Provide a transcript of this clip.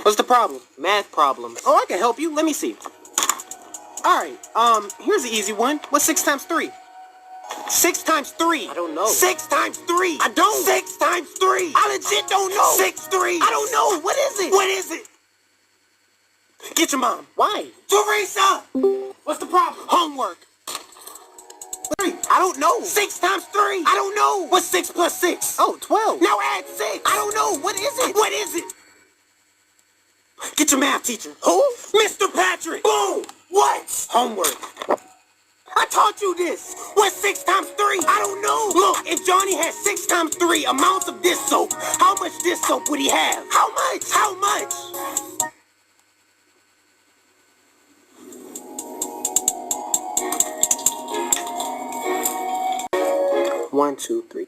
What's the problem? Math problems. Oh, I can help you. Let me see. Alright, here's an easy one. What's 6 times 3? 6 times 3. I don't know. 6 times 3. I don't. 6 times 3. I legit don't know. 6 3. I don't know. What is it? What is it? Get your mom. Why? Teresa! What's the problem? Homework. 3. I don't know. 6 times 3. I don't know. What's 6 plus 6? Oh, 12. Now add 6. I don't know. What is it? What is it? Get your math teacher. Who? Mr. Patrick. Boom. What? Homework. I taught you this. What's 6 times 3? I don't know. Look, if Johnny had 6 times 3 amounts of this soap, how much this soap would he have? How much? How much? One, two, three.